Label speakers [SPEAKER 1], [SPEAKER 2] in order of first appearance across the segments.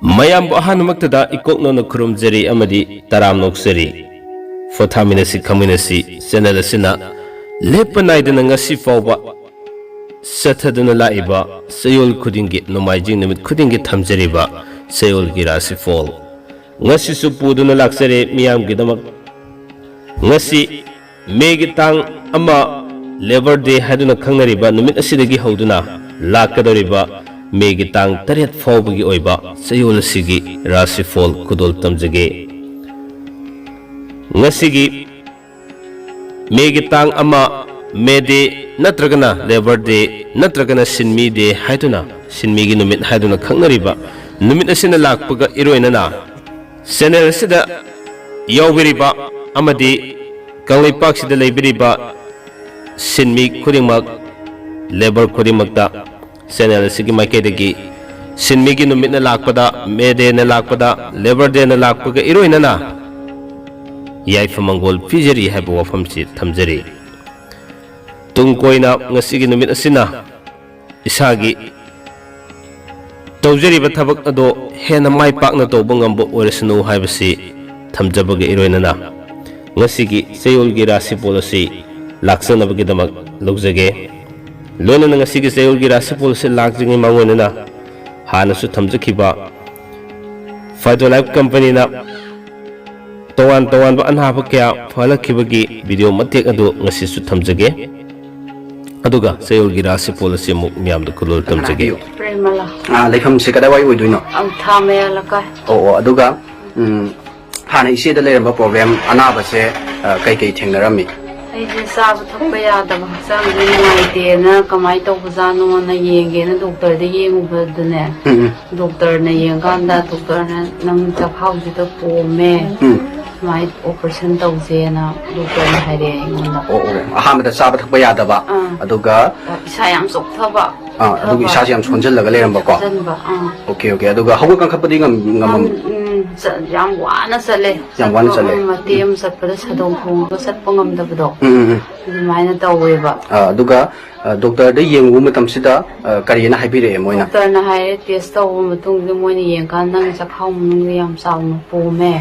[SPEAKER 1] mayam ahanumaktada ikokno khurumjari amadi taram noksari POTHAMINASI KHANGMINASI channel asina lepanai ngasi fawba sathaduna laiba sayol khudingi nomaijing numit khudingi thamjariba Chayolgi Rashifal ngasi su puduna laksare miyam gidamak ngasi megi tang ama Labor Day haduna khangnariba numit asidagi hauduna lakadoriba megi tang taret fawbagi oiba Chayolgi Rashifal kudol tamjage ngasigi megi tang ama mede natragana Labor Day natragana sinmi de haiduna sinmi gi numit haiduna khangnariba numit asina lakpaga iroinana channel sida yawbiriba amadi kanglai pak sida leibiriba sinmi khudingmak labor khudingmakta channel sigi makedagi sinmi gi numit na lakpada mede na lakpada Labor Day na lakpaga iroinana yaifa mangol pijari haiba wafam si thamjari tungkoina ngasigi numit asina isagi tawjari ba thabak ado hena mai pakna tawba ngambo oresnu haibasi thamjabaga iroinana ngasigi Chayolgi Rashifal asi laksanabagi damak logjage loina ngasigi Chayolgi Rashifal se lakjingi mangonana hanasu thamjakiba Fido Life Company na Tawan ba anhaba kya falakibagi video matek ado ngasi su thamjage aduga Chayolgi Rashifal asi muk miyamda kulol tamjage
[SPEAKER 2] Premala
[SPEAKER 3] lekham se kada wai oiduino
[SPEAKER 2] thamela ka
[SPEAKER 3] aduga hana ise da leramba problem anaba se kai kai thengnarami
[SPEAKER 2] ai je sabu thakpa yadaba sam je ngai na kamai tawbazano na yenge na doctor de yengu badune doctor na yenganda doctor na nang chakhau ji to pome mai operation tawjena doctor na haire ngona
[SPEAKER 3] ahamada sabu thakpa yadaba aduga
[SPEAKER 2] isa yam sokthaba
[SPEAKER 3] aduga isa yam sonjellaga leramba ko okay aduga hawu kan khapadi ngam
[SPEAKER 2] yang wana sale matem satpada sadong khong satpa ngamdabdo maina taweba
[SPEAKER 3] aduga doctor de yengu matam sida karina haibire moina
[SPEAKER 2] doctor na hai test taw matung de moina yengkan nang chakhau mung yam saung pome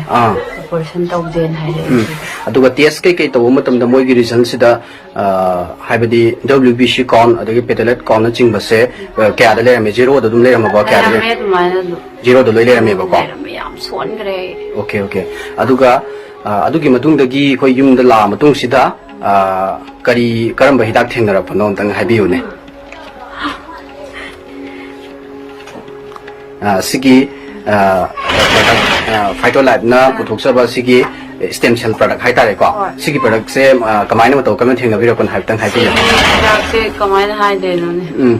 [SPEAKER 2] operation tawjen haire
[SPEAKER 3] aduga test kai taw matam da moigi result sida haibadi WBC con adagi petelet con na chingbase kya da le me zero da dum le ma ba kya da zero da le me ba ko
[SPEAKER 2] yam son gre
[SPEAKER 3] okay aduga adugi matung dagi khoi yum da la matung sida kari karamba hidak thengnara pano tang habiu ne sigi Fido Life na puthoksa sigi stem cell product haitare ko sigi product se kamaina mato kamen thenga bira kon haitang haibi
[SPEAKER 2] product se kamaina haide no ne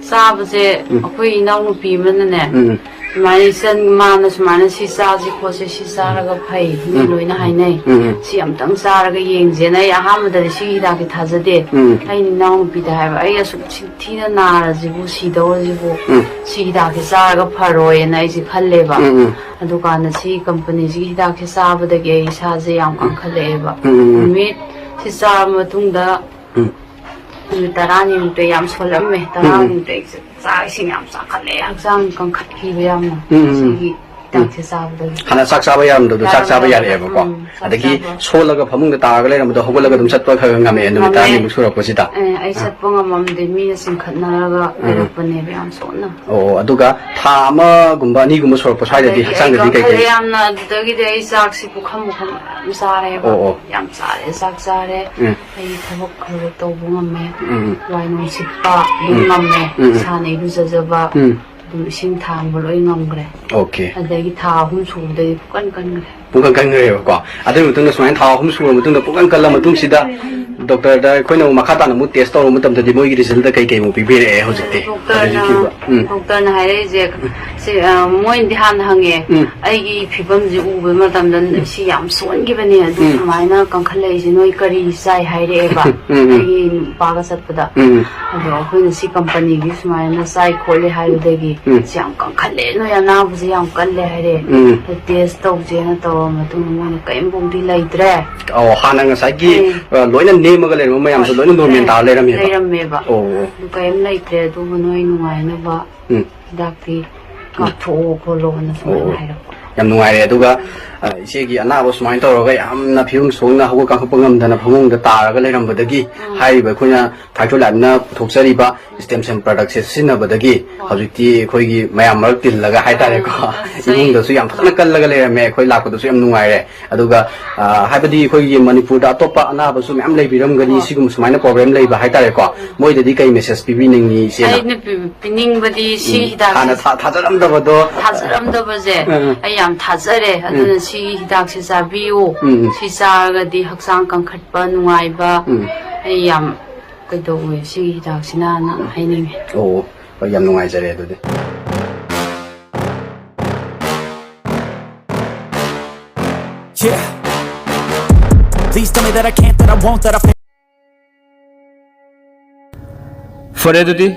[SPEAKER 2] sabu se akoi naw nu pi man ne mai san manas si sa ji ko se si sa ra ga phai ni loina hai nei si am tang sa ra ga yeng je nei aham da si da ki thaja de ai ni naw pi da hai ai asu thi na na ra ji bu si do ji bu si da ki sa ra ga pharoi nai ji khalle ba adu ka na si company ji da ki sa ba da ge sa je yam kan khalle ba mi si sa ma tung da tarani mute yam solam me tarani mute sa sing yam sa khale angsang kan khatki yam na sigi tak se sa ba
[SPEAKER 3] hana sak sa ba yam do sak sa ba yare ba ko adagi solaga phamung da ta ga le ram do hogolaga dum satwa kha ngame no ta ni musura ko sita
[SPEAKER 2] ai satpa ngam de mi sim khatna ga pane yam sona
[SPEAKER 3] aduga tha ma gumba ni gumba sor pasai da di sang da di kai
[SPEAKER 2] yam na dagi de ai sak si ku kham sa re ba yam sa re sak sa re ai thabak khar to bu ngame wai no sipa ngame sa nei du za ba sing thang ba loi ngam gre
[SPEAKER 3] okay
[SPEAKER 2] adagi tha hum su de kan gre
[SPEAKER 3] pukan kan gre ko adu mutung na swain tha hum su mutung da pukan kala mutung sida doctor da koina makata na mu test to mutam da di moi result da kai mu bibere hojite
[SPEAKER 2] doctor na hai je se moi di han hange ai gi phibam ji u be matam dan si yam son gi bani adu maina kan khale ji noi kari sai hai re ba ai pa ga sat pada adu koina si company gi maina sai khole hai de gi siam kan khale no ya na bu ji yam kan le hai re test to je na to matung moi kai bom di lai dre
[SPEAKER 3] hana nga sai gi loina nemaga le mo mayam so loina normal ta le ram
[SPEAKER 2] me ba kai em lai tre du noi nuai na ba dakti ꯉꯥꯛꯊꯣꯛꯑꯣ ꯈꯣꯠꯂꯣꯅ ꯁꯨꯃꯥꯏꯅ ꯍꯥꯏꯔꯛꯄ
[SPEAKER 3] yam nuai aduga isegi anabo sumain tawraga yamna phiyung songna hago ka khapang amdana phangong da taraga leirambadagi haiba khoina thaitho labna thoksari ba stem cell product se sinabadagi hojikti khoigi mayam mar tillaga haitare ko imung da su yam thana kallaga leirame khoi lakko da su yam nuai re aduga haibadi khoigi manipur da topa anaba su yam leibiram gani sigum sumaina problem leiba haitare ko moi da di kai message pibining ni se
[SPEAKER 2] ai ne pining badi si hida
[SPEAKER 3] hana thajaram da bado
[SPEAKER 2] baje ai yam thajare aduna si hidak se sabiyo si sarga di haksang kangkhatpa nungaiba ai yam kaidowe si hidak sina na haining
[SPEAKER 3] oh yam nungai jare adudi
[SPEAKER 4] yeah please tell me that I can't that I won't that I
[SPEAKER 1] fare adudi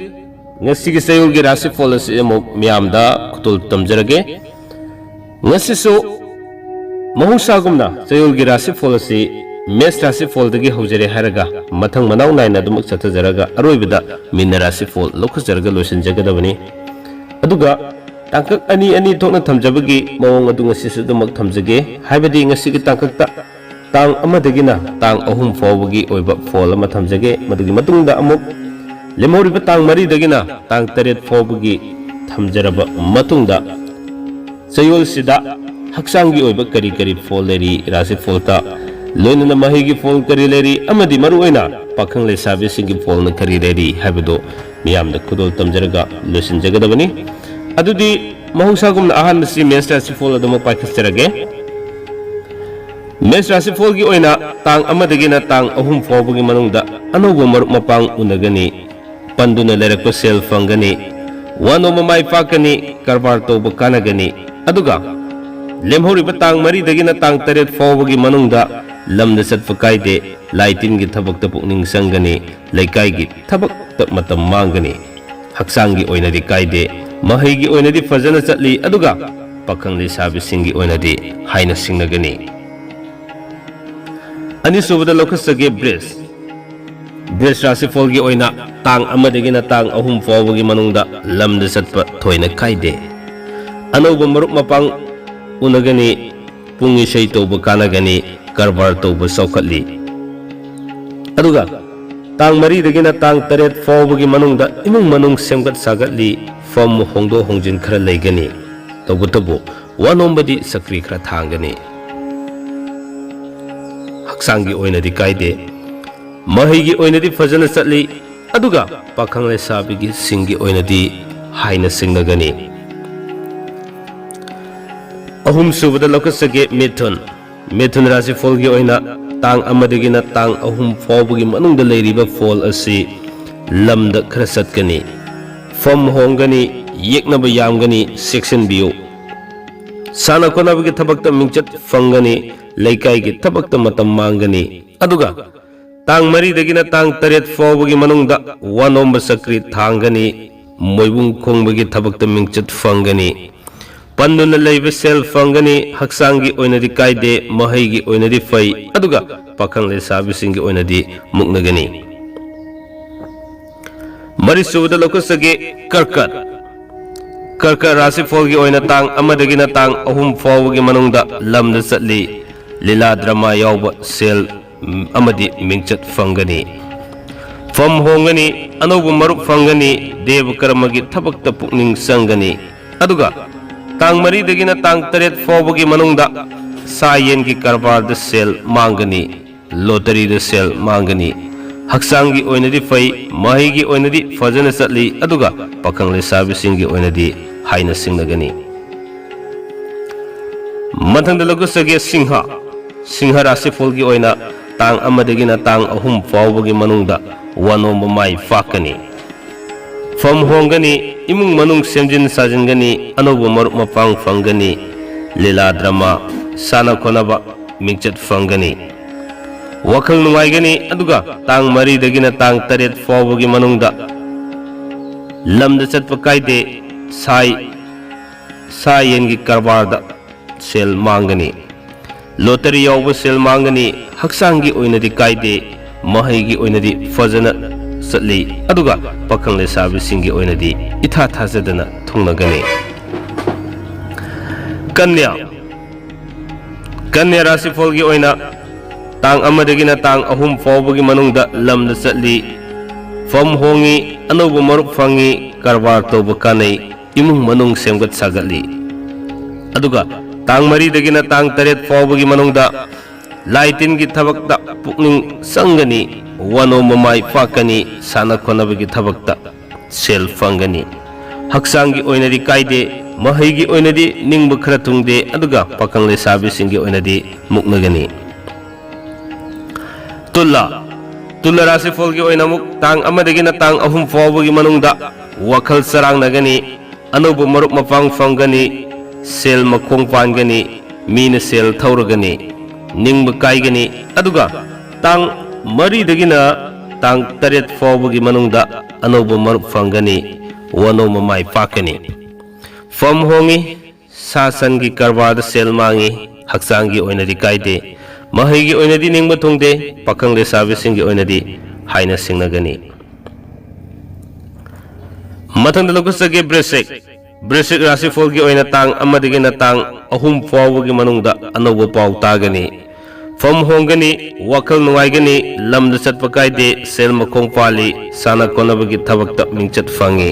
[SPEAKER 1] ngasi gi Chayolgi Rashifal asi amuk miyamda kutul tamjarage ngasi so mahusagumna Chayolgi Rashifal asi mes Rashifal dagi hojare haraga mathang manaw naina dumuk chatajaraga aroibida min Rashifal lokhajaraga losin jagadabani aduga tangkak ani thokna thamjabagi mawong adu ngasi su dumak thamjage haibadi ngasi gi tangkakta tang amadagina tang ahum fawbagi oiba fol ama thamjage madugi matungda amuk lemori batang mari dagina tang taret fawbagi thamjaraba matungda Chayol sida haksangi oiba kari fol leri Rashifal ta loinana mahigi fol kari leri amadi maru oina pakhang le sabi singi fol na kari leri habdo miyam da kudol tamjaraga losin jagadabani adudi mahusagum na ahan si mes Rashifal adama paikhasterage mes Rashifal gi oina tang amadagina tang ahum fawbagi manungda anobo maruk mapang unagani panduna lerakpa sel fangani wano mamai pakani karbar toba kanagani aduga lemhori batang mari dagina tang taret fawbagi manungda lamda satfa kaide laitin gi thabak ta pukning sangani laikai gi thabak ta matam mangani haksangi oinadi kaide mahai gi oinadi fajana chatli aduga pakhang le sabi singi oinadi haina singnagani ani subada lokhasage bres Rashifal gi oina tang amadagina tang ahum fawbagi manungda lamda satpa thoina kaide anoba maruk mapang unagani pungi sei toba kanagani karbar toba saukhatli aduga tang mari dagina tang taret fawbagi manungda imung manung semgat sagatli fam hongdo hongjin khara leigani tobutabu wanombadi sakri khara thangani haksangi oinadi kaide mahigi oinadi fajana chatli aduga pakhang le sabigi singi oinadi haina singnagani ahum subada lokasage methun Rashifal gi oina tang amadagina tang ahum fawbagi manungda leiriba fol asi lamda khara satkani fam hongani yeknaba yamgani section biu sana konabagi thabakta mingchat fangani laikai gi thabakta matam mangani aduga tang mari dagina tang taret fawbagi manungda wanomba sakri thangani moibung khongbagi thabakta mingchat fangani panduna leiba sel fangani haksangi oinadi kaide mahaigi oinadi fai aduga pakhang le sabi singi oinadi muknagani mari subada lokasage karkat Rashifal gi oina tang amadagina tang ahum fawbagi manungda lamda chatli lila drama yawba sel amadi mingchat fangani fam hongani anobu maruk fangani deva karmagi thabakta pukning sangani aduga tang mari dagina tang taret fawbagi manungda sayen gi karbar da sel mangani lottery da sel mangani haksangi oinadi fai mahi gi oinadi fajana chatli aduga pakhang le sabi singi oinadi haina singnagani mathangda logusage singha Rashifal gi oina tang amadagina tang ahum fawbagi manungda wanomba mai fakani fam hongani imung manung semjin sajingani anobu maruk mapang fangani lila drama sana konaba mingchat fangani wakhal nungaigani aduga tang mari dagina tang taret fawbagi manungda lamda chatpa kaide sai yengi karbarda sel mangani lottery yawba sel mangani haksangi oinadi kaide mahaigi oinadi fajana chatli aduga pakhang le sabi singi oinadi itha thajadana thungnagani Kanya Kanya Rashifal gi oina tang amadagina tang ahum fawbagi manungda lamda satli fam hongi anoba maruk fangi karbar toba kanai imung manung semgat sagatli aduga tang mari dagina tang taret fawbagi manungda laitin gi thabakta pukning sangani wano mamai pakani sana konabagi thabakta sel fangani haksangi oinadi kaide mahaigi oinadi ningba khara tungde aduga pakang le sabi singi oinadi muknagani tulla Rashifal gi oina muk tang amadagina tang ahum fawbagi manungda wakhal sarang nagani anubu marup mapang fangani sel makong pangani mina sel thauragani ningba kaigani aduga tang mari dagina tang taret fawbagi manungda anubu marup fangani wano mamai pakani fam hongi sasan gi karbada sel mangi haksangi oinadi kaide mahaigi oinadi ningba thongde pakang le sabi singi oinadi haina singnagani mathangda lokusage bresek Rashifal gi oina tang amadagina tang ahum fawbagi manungda anoba paw tagani fam hongani wakhal nungaigani lamda chatpa kaide sel makong pali sana konabagi thabakta mingchat fangi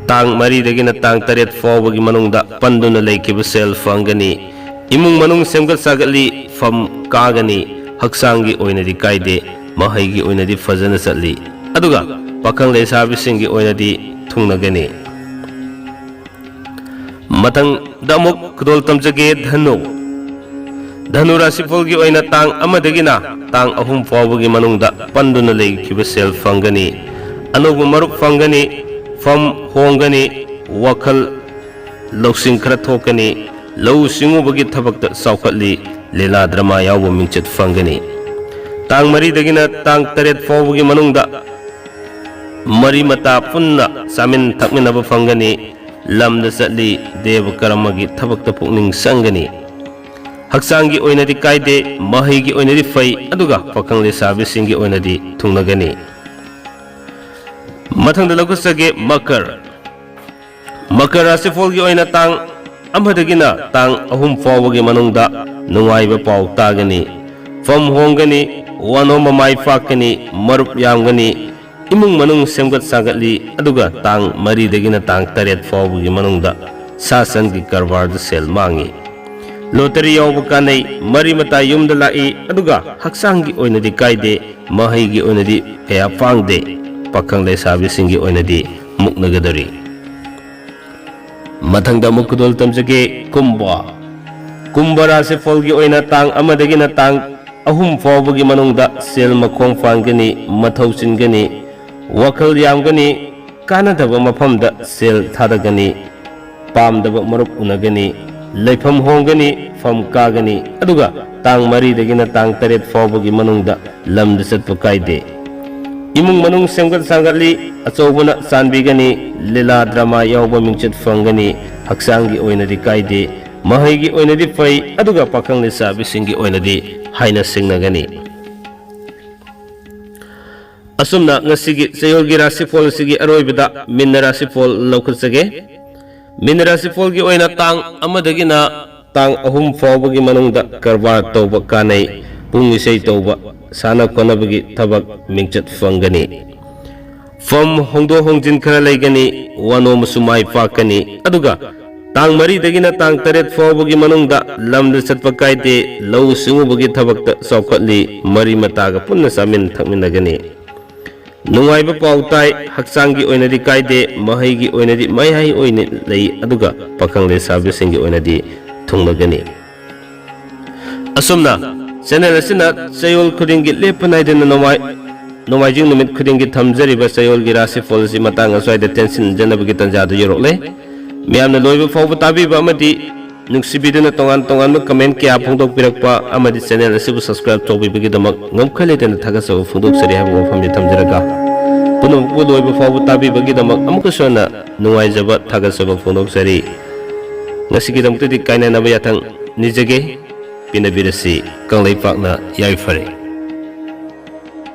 [SPEAKER 1] tang mari dagina tang taret fawbagi manungda panduna leikiba sel fangani imung manung semgat sagatli fam kagani haksangi oinadi kaide mahaigi oinadi fazana satli aduga pakang le sabi singi oinadi thungnagani matang damuk kudol tamjage dhanu Rashifal gi oina tang amadagina tang ahum fawbagi manungda panduna leikiba sel fangani anubu maruk fangani fam hongani wakhal loksing khara thokani lau singubagi thabakta saukhatli lela drama yawba mingchat fangani tang mari dagina tang taret fawbagi manungda mari mata punna samin thakminaba fangani lamda satli deva karamagi thabakta pukning sangani haksangi oinadi kaide mahaigi oinadi fai aduga pakang le sabi singi oinadi thungnagani mathangda lakusage makar Rashifal gi oina tang amadagina tang ahum fawbagi manungda nungaiba paw tagani fam hongani wano mamai fakani marup yamgani imung manung semgat sagatli aduga tang mari dagina tang taret fawbagi manungda sasan gi karbar da sel mangi lottery yawba kanai mari mata yumda lai aduga haksangi oinadi kaide mahaigi oinadi kaya pangde pakang le sabi singi oinadi muknagadari mathangda mukudol tamjage kumba Rashifal gi oina tang amadagina tang ahum fawbagi manungda sel makong fangani mathau chingani wakhal yamgani kanadaba mafamda sel thadagani pamdaba marup unagani leifam hongani fam kagani aduga tang mari dagina tang taret fawbagi manungda lamda chatpa kaide imung manung semgat sangatli achobana sanbigani lila drama yawba mingchat fangani haksangi oinadi kaide mahaigi oinadi fai aduga pakang le sabi singi oinadi haina singnagani asumna ngasigi Chayolgi Rashifal sigi aroibada minna Rashifal laukhusage minna Rashifal gi oina tang amadagina tang ahum fawbagi manungda karbar tawba kanai pungisai tawba sana konabagi thabak mingchat fangani fam hongdo hongjin khara laigani wano musumai pakani aduga tang mari dagina tang taret fawbagi manungda lamda chatpa kaide lau singubagi thabakta saukhatli mari mataga punna samin thakminagani nungaiba pautai haksangi oinadi kaide mahaigi oinadi mayhai oine lei aduga pakang le sabi singi oinadi thungnagani asumna channel asina chayol khudingi lepanai nomai jing numit khudingi thamjariba Chayolgi Rashifal si matang aswaida tension janabagi tanjadu yorokle miyamna loiba fawba tabiba amadi nungsibiduna tongan comment kya phongdok pirakpa amadi channel asibu subscribe tawbibagi damak ngamkhale tena thagasaw phongdok sari haba wafamni thamjaraga punum bu loiba fawba tabibagi damak amuka sona nungai jaba thagasaw phongdok sari ngasigi damtudi kaina naba yathang nijage pinabirasi kanglai pakna yai fare